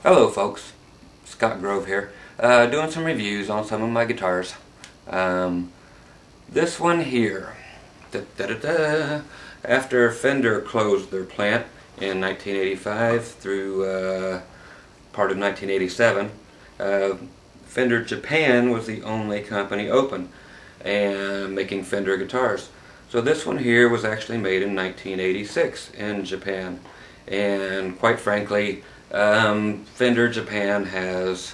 Hello folks, Scott Grove here, doing some reviews on some of my guitars. This one here, after Fender closed their plant in 1985 through part of 1987, Fender Japan was the only company open and making Fender guitars. So this one here was actually made in 1986 in Japan, and quite frankly, Fender Japan has,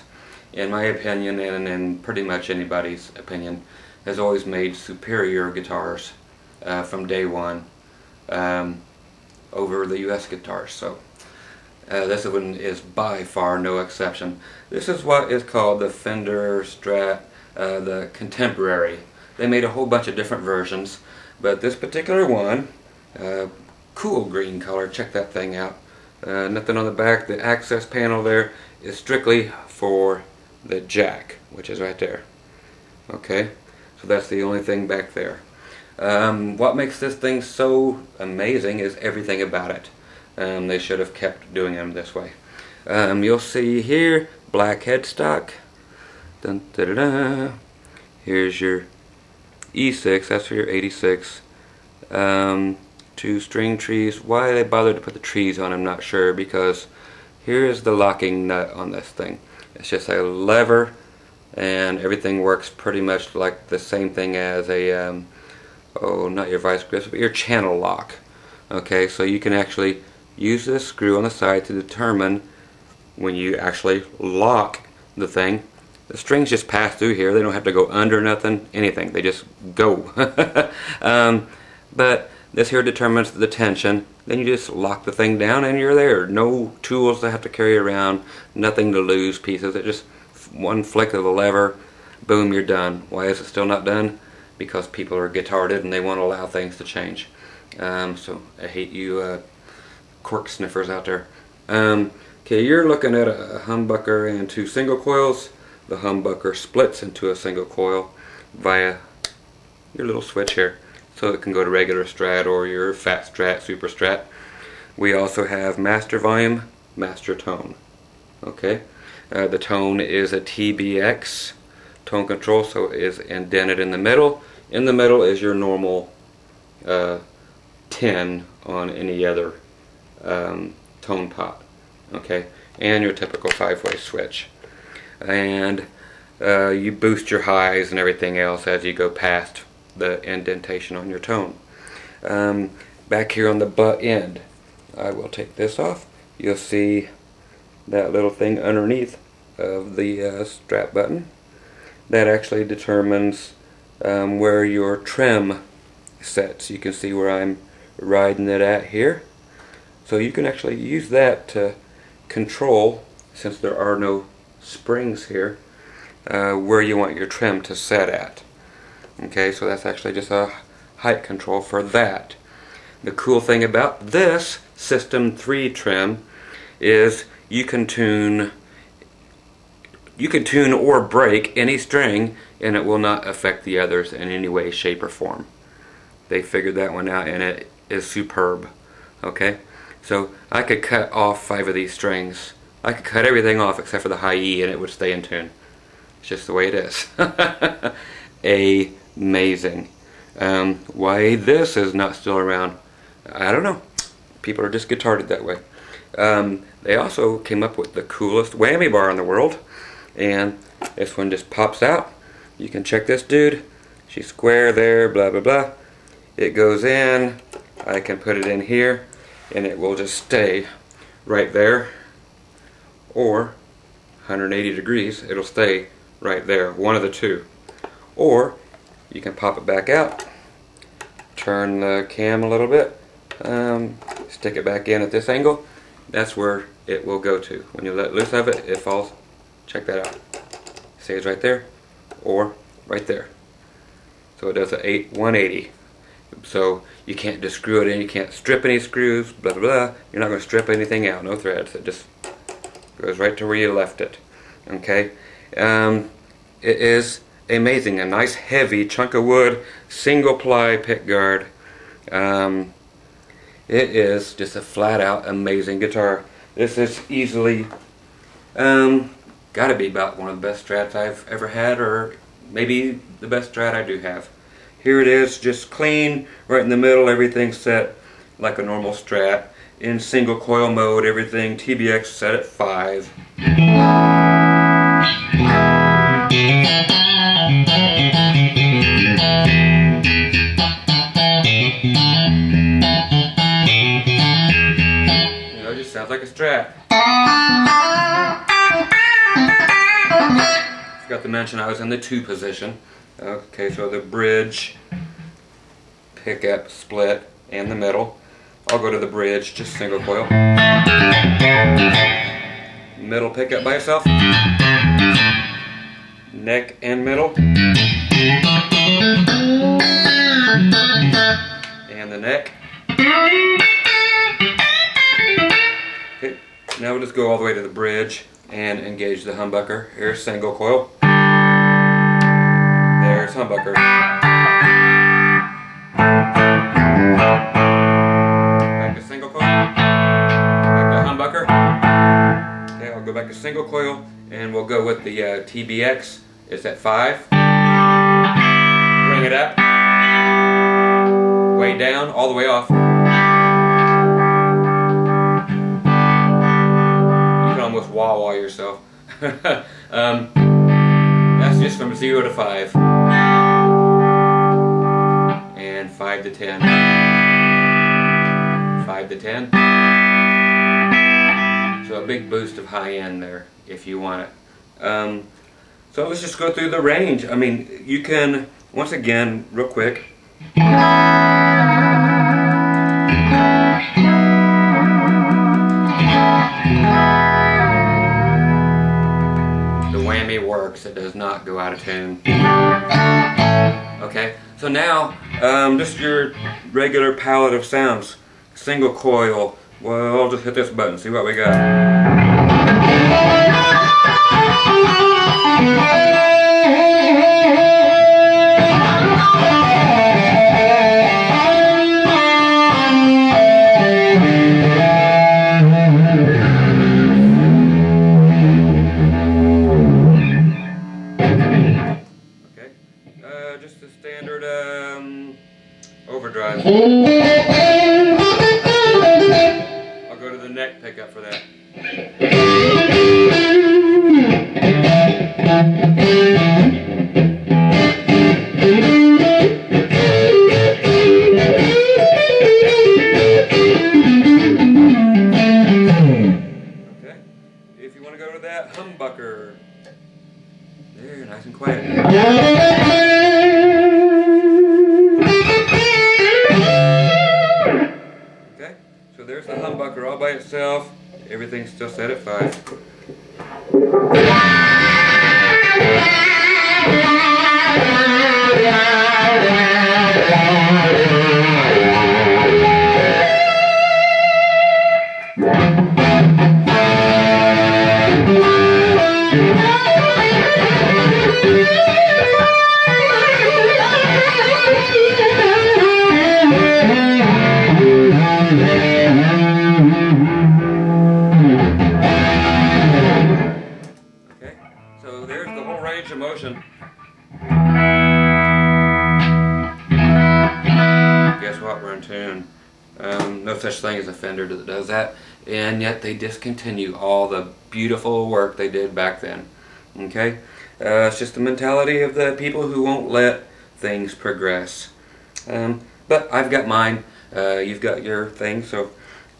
in my opinion and in pretty much anybody's opinion, has always made superior guitars from day one over the US guitars. So this one is by far no exception. This is what is called the Fender Strat, the Contemporary. They made a whole bunch of different versions, but this particular one, cool green color, check that thing out. Nothing on the back. The access panel there is strictly for the jack, which is right there. Okay, so that's the only thing back there. What makes this thing so amazing is everything about it. They should have kept doing them this way. You'll see here, black headstock. Dun, da, da, da. Here's your E6, that's for your 86. Two string trees. Why they bothered to put the trees on, I'm not sure, because here is the locking nut on this thing. It's just a lever, and everything works pretty much like the same thing as a oh, not your vice grips, but your channel lock. Okay, so you can actually use this screw on the side to determine when you actually lock the thing. The strings just pass through here. They don't have to go under nothing, anything. They just go. But this here determines the tension. Then you just lock the thing down and you're there. No tools to have to carry around, nothing to lose pieces. It just one flick of the lever, boom, you're done. Why is it still not done? Because people are guitarded and they won't allow things to change. So I hate you cork sniffers out there. Okay, you're looking at a humbucker and two single coils. The humbucker splits into a single coil via your little switch here, so it can go to regular Strat or your Fat Strat, Super Strat. We also have master volume, master tone. Okay, the tone is a TBX tone control, so it is indented in the middle. In the middle is your normal 10 on any other tone pot. Okay, and your typical 5-way switch. And you boost your highs and everything else as you go past the indentation on your tone. Back here on the butt end, I will take this off. You'll see that little thing underneath of the strap button. That actually determines where your trim sets. You can see where I'm riding it at here. So you can actually use that to control, since there are no springs here, where you want your trim to set at. Okay, so that's actually just a height control for that. The cool thing about this System 3 trim is you can tune or break any string and it will not affect the others in any way, shape, or form. They figured that one out and it is superb. Okay, so I could cut off 5 of these strings. I could cut everything off except for the high E and it would stay in tune. It's just the way it is. Amazing. Why this is not still around, I don't know. People are just guitarded that way. They also came up with the coolest whammy bar in the world, and this one just pops out. You can check this dude. She's square there, blah blah blah. It goes in. I can put it in here and it will just stay right there, or 180 degrees, it'll stay right there, one of the two. Or you can pop it back out, turn the cam a little bit, stick it back in at this angle. That's where it will go to. When you let loose of it, it falls. Check that out. Stays right there, or right there. So it does a 180. So you can't just screw it in, you can't strip any screws, blah blah blah. You're not going to strip anything out, no threads. It just goes right to where you left it. Okay, it is amazing. A nice heavy chunk of wood, single ply pick guard. It is just a flat out amazing guitar. This is easily Gotta be about one of the best Strats I've ever had, or maybe the best Strat I do have. Here it is, just clean, right in the middle, everything set like a normal Strat. In single coil mode, everything TBX set at 5. You know, it just sounds like a Strat. Forgot to mention I was in the 2 position. Okay, so the bridge, pickup, split, and the middle. I'll go to the bridge, just single coil. Middle pickup by itself. Neck and middle. And the neck. Okay, now we'll just go all the way to the bridge and engage the humbucker. Here's single coil. There's humbucker. Back to single coil. Back to humbucker. Okay, I'll go back to single coil and we'll go with the TBX. It's at 5. Bring it up. Way down, all the way off. You can almost wah-wah yourself. That's just from 0 to 5. And 5 to 10. 5 to 10. So a big boost of high end there if you want it. So let's just go through the range. I mean, you can, once again, real quick. Whammy works, it does not go out of tune. Okay, so now just your regular palette of sounds. Single coil. Well, I'll just hit this button, see what we got. Just the standard overdrive. I'll go to the neck pickup for that. Okay, if you want to go to that humbucker, there, nice and quiet. Okay, so there's the humbucker all by itself. Everything's still set at 5. So there's the whole range of motion. Guess what? We're in tune. No such thing as a Fender that does that, and yet they discontinue all the beautiful work they did back then. Okay, it's just the mentality of the people who won't let things progress. But I've got mine. You've got your thing, so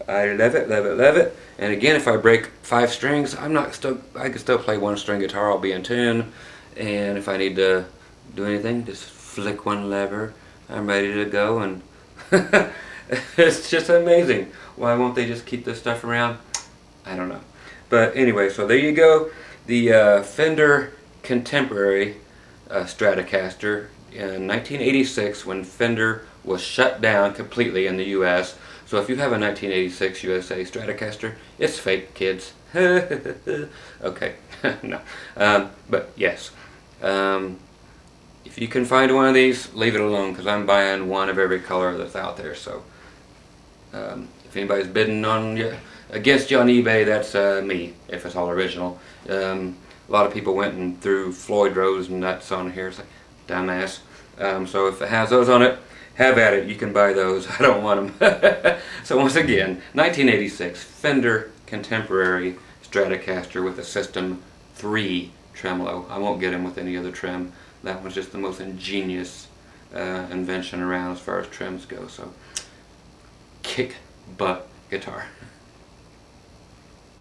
I love it, love it, love it. And again, if I break 5 strings, I can still play 1-string guitar. I'll be in tune. And if I need to do anything, just flick one lever. I'm ready to go. And it's just amazing. Why won't they just keep this stuff around? I don't know. But anyway, so there you go. The Fender Contemporary Stratocaster in 1986, when Fender was shut down completely in the U.S. So if you have a 1986 USA Stratocaster, it's fake, kids. Okay, no. But yes, if you can find one of these, leave it alone, because I'm buying one of every color that's out there. So if anybody's bidding on you, Against you on eBay, that's me, if it's all original. A lot of people went and threw Floyd Rose nuts on here. It's like, dumbass. So if it has those on it, have at it. You can buy those. I don't want them. So once again, 1986 Fender Contemporary Stratocaster with a System 3 tremolo. I won't get him with any other trim. That one's just the most ingenious invention around as far as trims go. So kick butt guitar.